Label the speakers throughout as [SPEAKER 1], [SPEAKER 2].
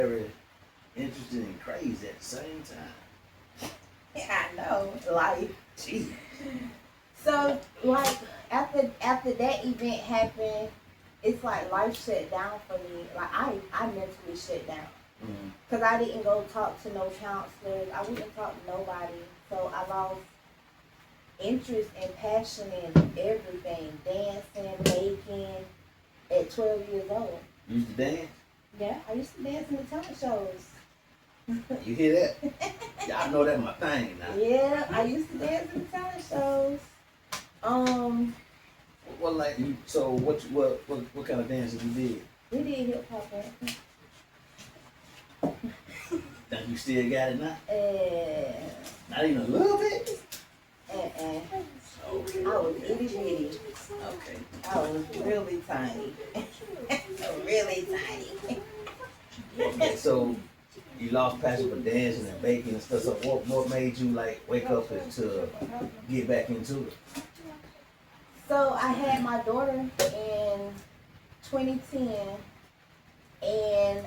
[SPEAKER 1] very interesting and crazy at the same time.
[SPEAKER 2] Yeah, I know. Like,
[SPEAKER 1] Gee.
[SPEAKER 2] so like after that event happened, it's like life shut down for me. Like I mentally shut down. Because I didn't go talk to no counselors. I wouldn't talk to nobody. So I lost interest and passion in everything. Dancing, baking at 12 years old.
[SPEAKER 1] You used to dance?
[SPEAKER 2] Yeah, I used to dance in the talent shows.
[SPEAKER 1] You hear that? Y'all know that's my thing now.
[SPEAKER 2] Yeah, I used to dance in the talent shows.
[SPEAKER 1] Well, like, so what kind of dances you did?
[SPEAKER 2] We did hip hop dancing.
[SPEAKER 1] Think you still got it now? Not even a little bit?
[SPEAKER 2] Okay.
[SPEAKER 1] Okay.
[SPEAKER 2] I was itty bitty.
[SPEAKER 1] Okay.
[SPEAKER 2] I was really tiny. Really tiny.
[SPEAKER 1] Okay, so you lost passion for dancing and baking and stuff. So what made you like wake up and to get back into it?
[SPEAKER 2] So I had my daughter in 2010, and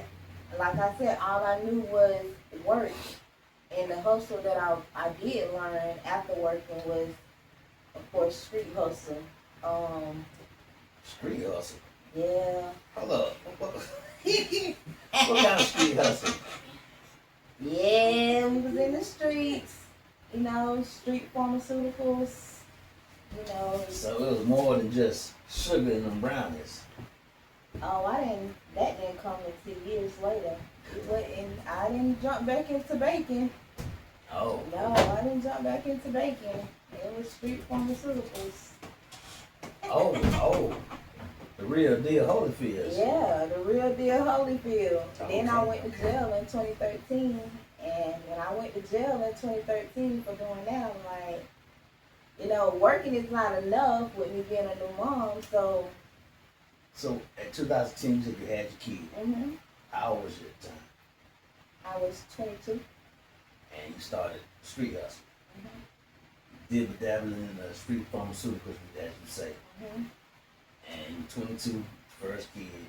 [SPEAKER 2] like I said, all I knew was work. And the hustle that I did learn after working was, of course, street hustle.
[SPEAKER 1] Street hustle?
[SPEAKER 2] Yeah.
[SPEAKER 1] Hold up. What kind of street hustle?
[SPEAKER 2] Yeah, we was in the streets, you know, street pharmaceuticals, you know.
[SPEAKER 1] So it was more than just sugar and them brownies.
[SPEAKER 2] Oh, that didn't come until years later. I didn't jump back into baking.
[SPEAKER 1] Oh.
[SPEAKER 2] No, I didn't jump back into baking. It was street pharmaceuticals.
[SPEAKER 1] Oh. The real deal Holyfield.
[SPEAKER 2] Yeah, the real deal Holyfield.
[SPEAKER 1] Okay.
[SPEAKER 2] Then I went to jail in 2013. And when I went to jail in 2013 for doing that, I'm like, you know, working is not enough with me being a new mom, so.
[SPEAKER 1] So at 2010, you said you had your kid.
[SPEAKER 2] Mm-hmm.
[SPEAKER 1] How old was you at the time?
[SPEAKER 2] I was 22.
[SPEAKER 1] And you started street hustle.
[SPEAKER 2] Mm-hmm.
[SPEAKER 1] Did the dabbling in the street pharmaceuticals, as you say.
[SPEAKER 2] Mm-hmm.
[SPEAKER 1] And you're 22, first kid.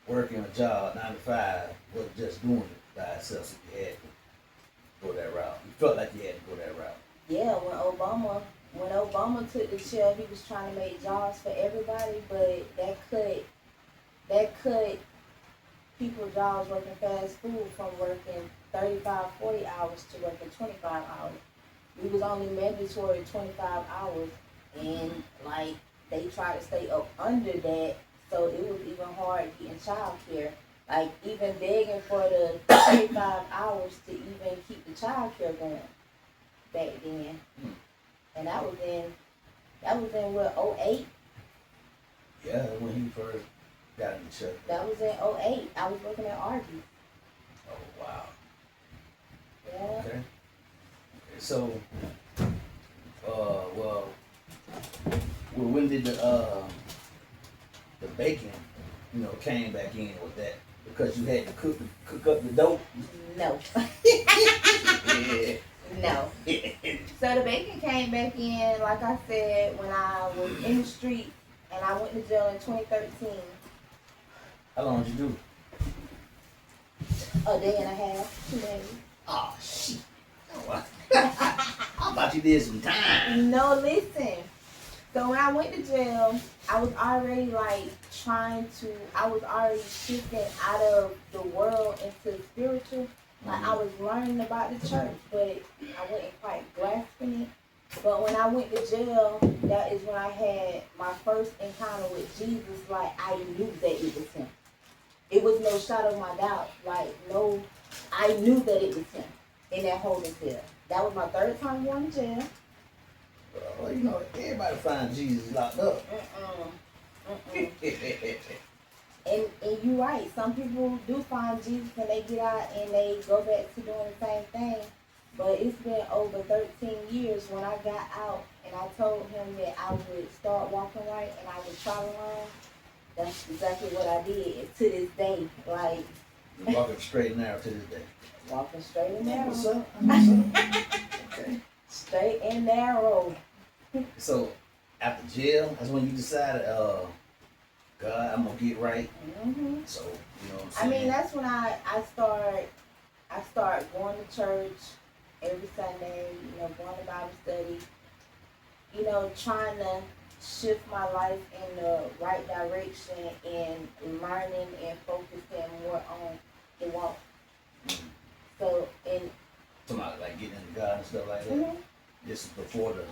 [SPEAKER 1] Working a job, 9 to 5, wasn't just doing it by itself, so you had to go that route. You felt like you had to go that route.
[SPEAKER 2] Yeah, when Obama took the chair, he was trying to make jobs for everybody, but that cut people's jobs working fast food from working 35, 40 hours to working 25 hours. We was only mandatory 25 hours, and like they tried to stay up under that, so it was even hard getting child care. Like even begging for the 25 hours to even keep the child care going back then. And that was in what, 08?
[SPEAKER 1] Yeah, when he first got in the shut.
[SPEAKER 2] That was in 08. I was working at Arby's.
[SPEAKER 1] Oh wow.
[SPEAKER 2] Yeah.
[SPEAKER 1] Okay. So when did the bacon, came back in with that? Because you had to cook up the dough?
[SPEAKER 2] No.
[SPEAKER 1] Yeah.
[SPEAKER 2] No. So the bacon came back in, like I said, when I was in the street, and I went to jail in 2013.
[SPEAKER 1] How long did you do?
[SPEAKER 2] A day and a half, 2 days.
[SPEAKER 1] Oh shit. How about you did some time?
[SPEAKER 2] No, listen. So when I went to jail, I was already I was already shifting out of the world into spiritual. Like I was learning about the church, but I wasn't quite grasping it. But when I went to jail, that is when I had my first encounter with Jesus. Like I knew that it was him. It was no shadow of my doubt. I knew that it was him in that holding cell. That was my third time going to jail.
[SPEAKER 1] Well, everybody finds Jesus locked up.
[SPEAKER 2] And you're right. Some people do find Jesus and they get out and they go back to doing the same thing. But it's been over 13 years when I got out and I told him that I would start walking right and I would try to learn. That's exactly what I did. And to this day, like
[SPEAKER 1] you're walking straight and narrow to this day.
[SPEAKER 2] Walking straight and narrow.
[SPEAKER 1] What's up? Okay.
[SPEAKER 2] Straight and narrow.
[SPEAKER 1] So after jail, that's when you decided, God, I'm gonna get right.
[SPEAKER 2] Mm-hmm.
[SPEAKER 1] So, you know what I'm
[SPEAKER 2] I
[SPEAKER 1] saying?
[SPEAKER 2] mean, that's when I start going to church every Sunday, you know, going to Bible study, you know, trying to shift my life in the right direction and learning and focusing more on the walk.
[SPEAKER 1] Mhm.
[SPEAKER 2] So, and
[SPEAKER 1] Somebody like getting into God and stuff like that.
[SPEAKER 2] mm-hmm,
[SPEAKER 1] This is before the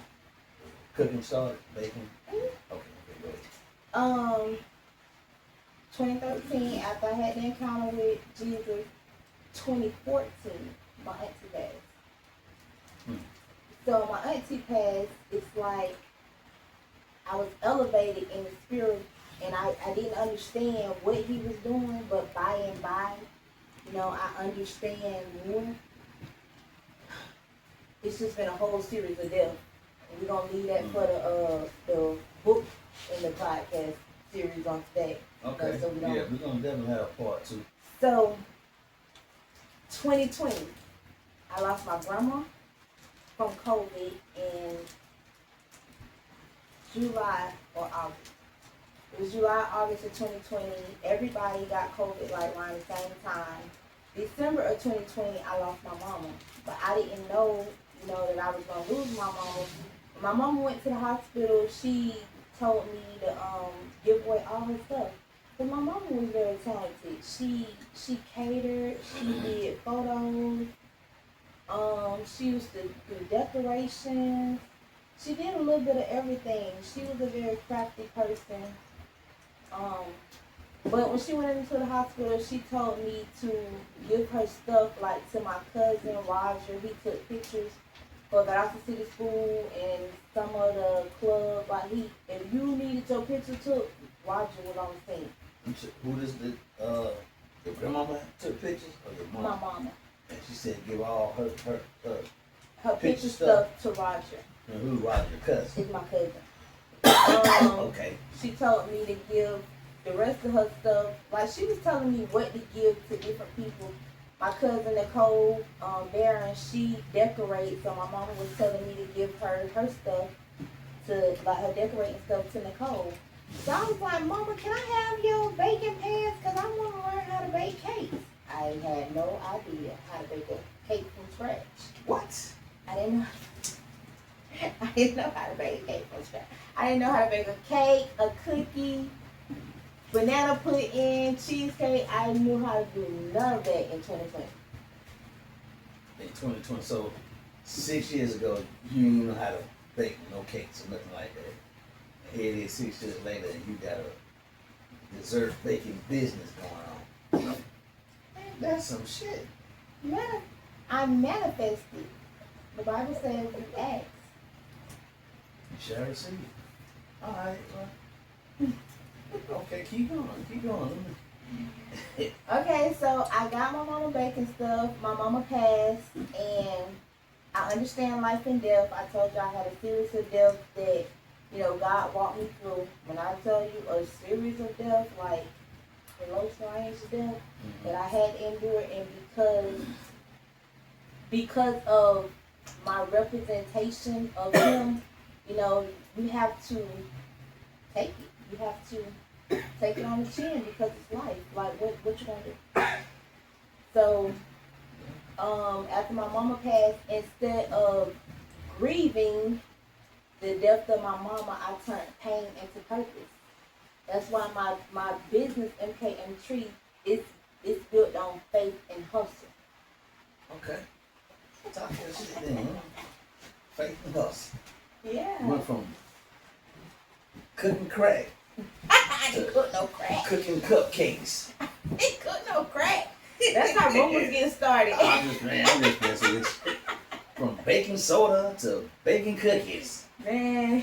[SPEAKER 1] cooking started, baking.
[SPEAKER 2] mm-hmm.
[SPEAKER 1] Okay, go ahead.
[SPEAKER 2] 2013, after I had the encounter with Jesus, 2014, my auntie passed.
[SPEAKER 1] Hmm.
[SPEAKER 2] So my auntie passed, it's like I was elevated in the spirit, and I didn't understand what he was doing, but by and by, you know, I understand more. It's just been a whole series of death. And we're going to leave that for the book and the podcast series on today.
[SPEAKER 1] Okay.
[SPEAKER 2] So we
[SPEAKER 1] Yeah, we're gonna definitely have a part 2.
[SPEAKER 2] So, 2020, I lost my grandma from COVID in July or August. It was July, August of 2020. Everybody got COVID like around the same time. December of 2020, I lost my mama. But I didn't know, you know, that I was going to lose my mama. When my mama went to the hospital, she told me to give away all her stuff. But my mama was very talented. She catered, she did photos, she used to do decorations. She did a little bit of everything. She was a very crafty person. But when she went into the hospital, she told me to give her stuff like to my cousin Roger. He took pictures for the Austin City School and some of the club. Like if you needed your picture took, Roger was on the scene.
[SPEAKER 1] Who is the grandmama took pictures or your mom?
[SPEAKER 2] My mama.
[SPEAKER 1] And she said give all her
[SPEAKER 2] picture stuff to Roger.
[SPEAKER 1] And who Roger? Your cousin?
[SPEAKER 2] It's my cousin.
[SPEAKER 1] Okay.
[SPEAKER 2] She told me to give the rest of her stuff. Like she was telling me what to give to different people. My cousin Nicole Barron, she decorates, so my mama was telling me to give her stuff to like her decorating stuff to Nicole. So I was like, Mama, can I have your baking pans? Because I want to learn how to bake cakes. I had no idea how to bake a cake from scratch.
[SPEAKER 1] What?
[SPEAKER 2] I didn't know how to bake a cake from scratch. I didn't know how to bake a cake, a cookie, banana pudding, cheesecake. I knew how to do none of that in 2020.
[SPEAKER 1] In 2020, so 6 years ago, you didn't know how to bake no cakes or nothing like that. Here it is 6 years later, and you got a dessert baking business going on. Man, that's some shit.
[SPEAKER 2] I manifested. The Bible says you ask.
[SPEAKER 1] You shall receive. All right, well. Okay, keep going.
[SPEAKER 2] Okay, so I got my mama baking stuff. My mama passed, and I understand life and death. I told you I had a series of death that, you know, God walked me through. When I tell you a series of death, like the low range of death that I had endured, and because of my representation of him, you know, you have to take it. You have to take it on the chin because it's life. Like, what you gonna do? So, after my mama passed, instead of grieving the death of my mama, I turned pain into purpose. That's why my business, MKM3, is built on faith and hustle.
[SPEAKER 1] Okay. Talk that shit then, huh? Faith and hustle.
[SPEAKER 2] Yeah.
[SPEAKER 1] Went from cooking crack
[SPEAKER 2] I didn't cook no crack.
[SPEAKER 1] cooking cupcakes.
[SPEAKER 2] I didn't cook no crack. That's how rumors get started.
[SPEAKER 1] I'm just messing with you. From baking soda to baking cookies.
[SPEAKER 2] Man.